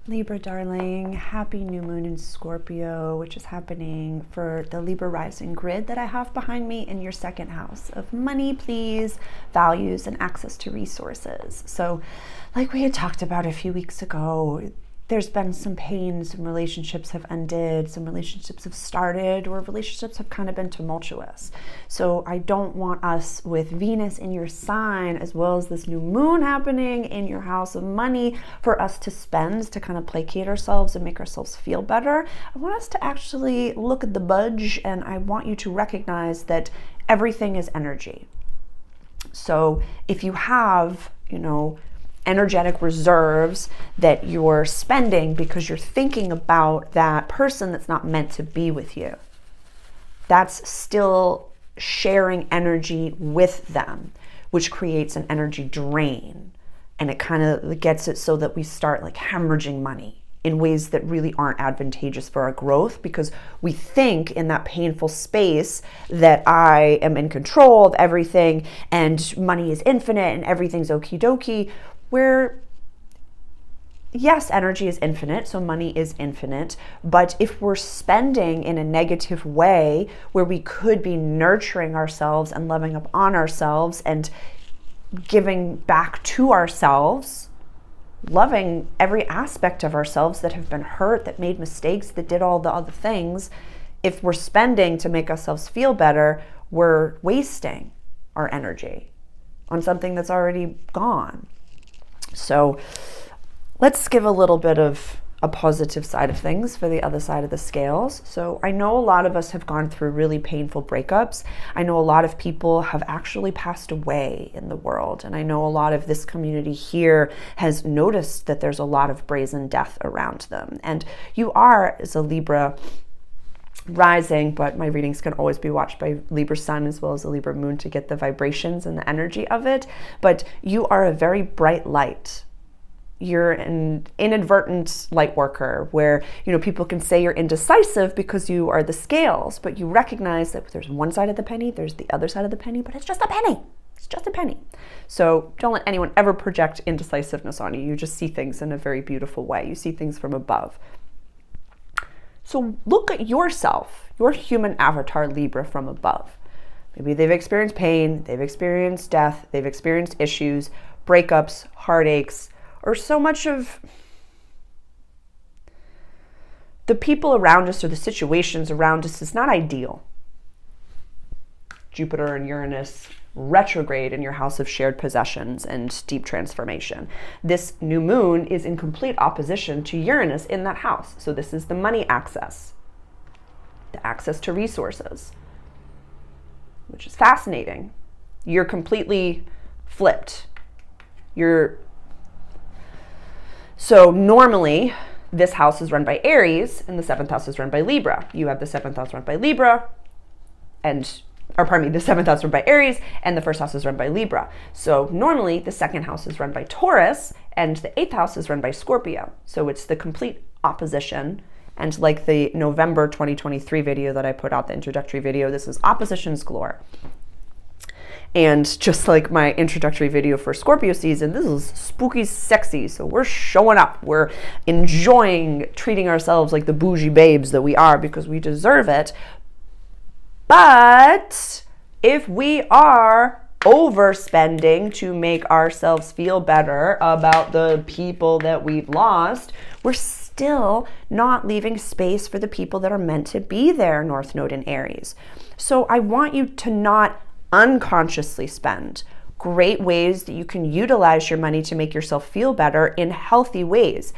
Libra darling, happy new moon in Scorpio, which is happening for the Libra rising grid that I have behind me in your second house of money, please, values, and access to resources. So like we had talked about a few weeks ago, there's been some pain, some relationships have ended, some relationships have started, or relationships have kind of been tumultuous. So I don't want us, with Venus in your sign, as well as this new moon happening in your house of money, for us to spend, to kind of placate ourselves and make ourselves feel better. I want us to actually look at the budge, and I want you to recognize that everything is energy. So if you have, energetic reserves that you're spending because you're thinking about that person that's not meant to be with you, that's still sharing energy with them, which creates an energy drain. And it kind of gets it so that we start like hemorrhaging money in ways that really aren't advantageous for our growth, because we think in that painful space that I am in control of everything and money is infinite and everything's okie dokie, where yes, energy is infinite, so money is infinite, but if we're spending in a negative way where we could be nurturing ourselves and loving up on ourselves and giving back to ourselves, loving every aspect of ourselves that have been hurt, that made mistakes, that did all the other things, if we're spending to make ourselves feel better, we're wasting our energy on something that's already gone. So let's give a little bit of a positive side of things for the other side of the scales. So I know a lot of us have gone through really painful breakups. I know a lot of people have actually passed away in the world. And I know a lot of this community here has noticed that there's a lot of brazen death around them. And you are, as a Libra rising, but my readings can always be watched by Libra sun as well as the Libra moon to get the vibrations and the energy of it. But you are a very bright light. You're an inadvertent light worker where, people can say you're indecisive because you are the scales, but you recognize that there's one side of the penny, there's the other side of the penny, but it's just a penny. It's just a penny. So don't let anyone ever project indecisiveness on you. You just see things in a very beautiful way. You see things from above. So look at yourself, your human avatar Libra from above. Maybe they've experienced pain, they've experienced death, they've experienced issues, breakups, heartaches, or so much of the people around us or the situations around us is not ideal. Jupiter and Uranus retrograde in your house of shared possessions and deep transformation. This new moon is in complete opposition to Uranus in that house. So this is the money access, the access to resources, which is fascinating. You're completely flipped. So normally this house is run by Aries and the seventh house is run by Libra. You have the seventh house run by Libra the seventh house run by Aries and the first house is run by Libra. So normally the second house is run by Taurus and the eighth house is run by Scorpio. So it's the complete opposition. And like the November 2023 video that I put out, the introductory video, this is oppositions galore. And just like my introductory video for Scorpio season, this is spooky sexy. So we're showing up. We're enjoying treating ourselves like the bougie babes that we are because we deserve it. But if we are overspending to make ourselves feel better about the people that we've lost, we're still not leaving space for the people that are meant to be there, North Node in Aries. So I want you to not unconsciously spend. Great ways that you can utilize your money to make yourself feel better in healthy ways.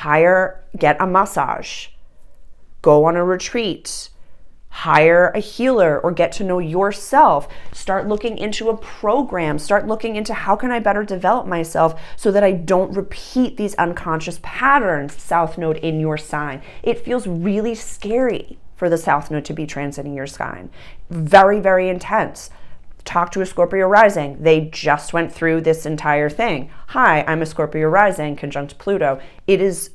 Get a massage, go on a retreat, hire a healer or get to know yourself. Start looking into a program. Start looking into how can I better develop myself so that I don't repeat these unconscious patterns, South Node in your sign. It feels really scary for the South Node to be transiting your sign. Very, very intense. Talk to a Scorpio rising. They just went through this entire thing. Hi, I'm a Scorpio rising conjunct Pluto. It is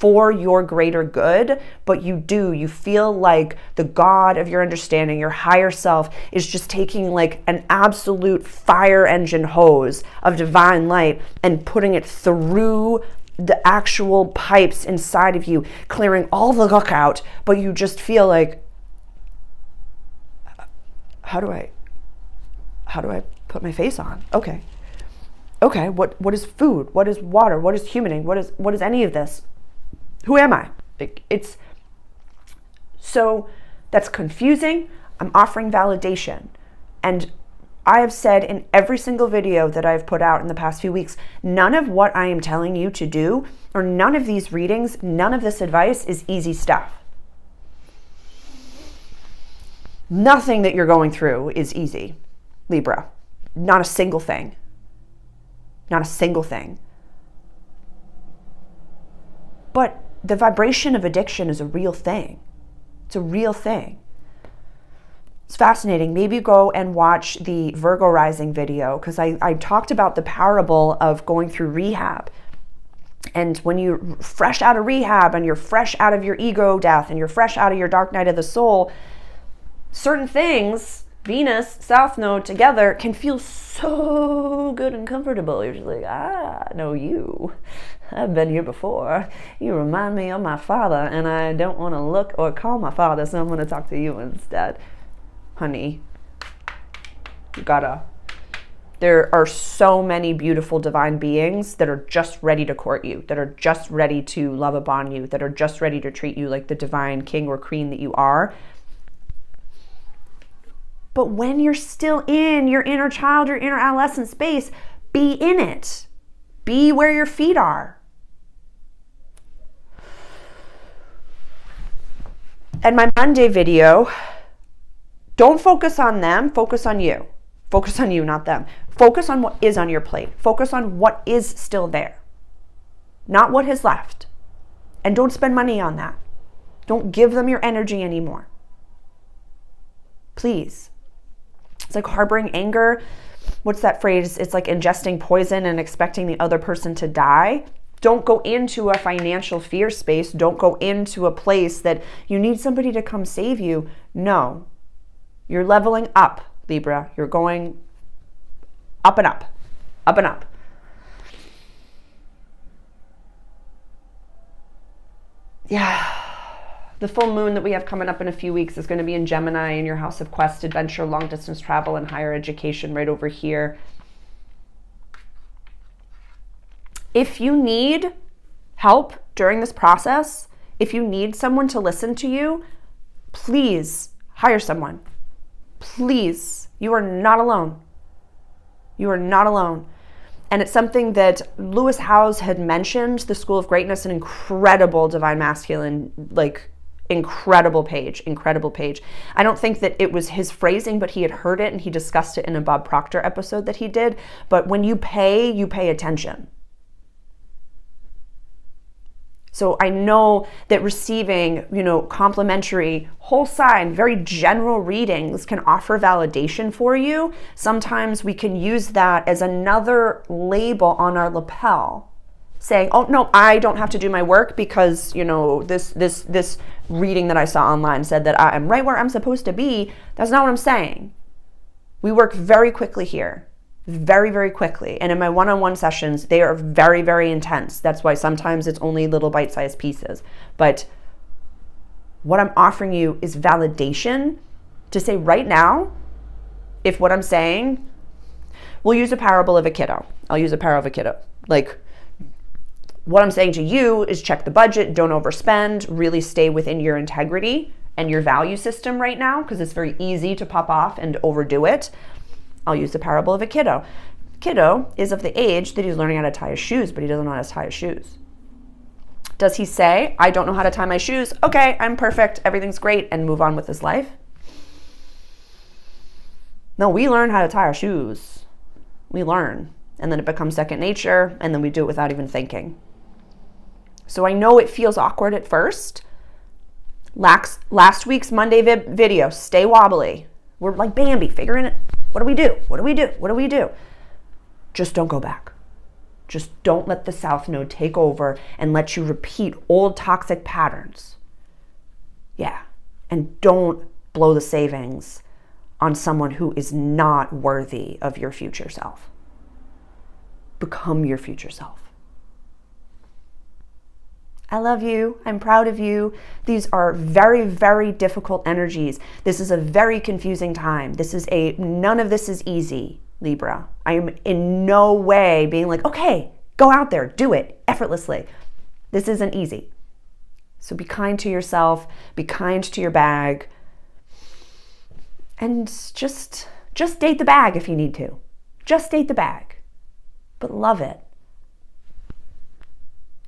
for your greater good, but you feel like the God of your understanding, your higher self, is just taking like an absolute fire engine hose of divine light and putting it through the actual pipes inside of you, clearing all the gunk out, but you just feel like, how do I put my face on? Okay, what is food? What is water? What is humaning? What is any of this? Who am I? It's so, that's confusing. I'm offering validation. And I have said in every single video that I've put out in the past few weeks, none of what I am telling you to do, or none of these readings, none of this advice is easy stuff. Nothing that you're going through is easy, Libra. Not a single thing. Not a single thing. But the vibration of addiction is a real thing. It's a real thing. It's fascinating. Maybe go and watch the Virgo rising video, because I talked about the parable of going through rehab. And when you're fresh out of rehab and you're fresh out of your ego death and you're fresh out of your dark night of the soul, certain things, Venus, South Node together, can feel so good and comfortable. You're just like, no, you. I've been here before. You remind me of my father, and I don't want to look or call my father, so I'm going to talk to you instead. Honey, you gotta. There are so many beautiful divine beings that are just ready to court you, that are just ready to love upon you, that are just ready to treat you like the divine king or queen that you are. But when you're still in your inner child, your inner adolescent space, be in it. Be where your feet are. And my Monday video, don't focus on them, focus on you. Focus on you, not them. Focus on what is on your plate. Focus on what is still there, not what has left. And don't spend money on that. Don't give them your energy anymore. Please. It's like harboring anger. What's that phrase? It's like ingesting poison and expecting the other person to die. Don't go into a financial fear space. Don't go into a place that you need somebody to come save you. No. You're leveling up, Libra. You're going up and up, up and up. Yeah. The full moon that we have coming up in a few weeks is going to be in Gemini, in your house of quest, adventure, long distance travel, and higher education, right over here. If you need help during this process, if you need someone to listen to you, please hire someone. Please. You are not alone. You are not alone. And it's something that Lewis Howes had mentioned, the School of Greatness, an incredible divine masculine, incredible page. I don't think that it was his phrasing, but he had heard it and he discussed it in a Bob Proctor episode that he did. But when you pay attention. So I know that receiving, complimentary whole sign, very general readings can offer validation for you. Sometimes we can use that as another label on our lapel, saying, oh no, I don't have to do my work because, this reading that I saw online said that I am right where I'm supposed to be. That's not what I'm saying. We work very quickly here. Very, very quickly. And in my one-on-one sessions, they are very, very intense. That's why sometimes it's only little bite-sized pieces. But what I'm offering you is validation to say right now, if what I'm saying, we'll use a parable of a kiddo. I'll use a parable of a kiddo. Like, what I'm saying to you is check the budget, don't overspend, really stay within your integrity and your value system right now, because it's very easy to pop off and overdo it. I'll use the parable of a kiddo. Kiddo is of the age that he's learning how to tie his shoes, but he doesn't know how to tie his shoes. Does he say, I don't know how to tie my shoes. Okay, I'm perfect. Everything's great, and move on with his life? No, we learn how to tie our shoes. We learn. And then it becomes second nature, and then we do it without even thinking. So I know it feels awkward at first. Last week's Monday video, stay wobbly. We're like Bambi, figuring it. What do we do? What do we do? What do we do? Just don't go back. Just don't let the South Node take over and let you repeat old toxic patterns. Yeah. And don't blow the savings on someone who is not worthy of your future self. Become your future self. I love you. I'm proud of you. These are very, very difficult energies. This is a very confusing time. None of this is easy, Libra. I am in no way being like, okay, go out there, do it effortlessly. This isn't easy. So be kind to yourself, be kind to your bag, and just date the bag if you need to. Just date the bag, but love it.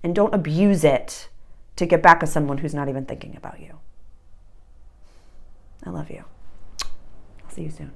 And don't abuse it to get back at someone who's not even thinking about you. I love you. I'll see you soon.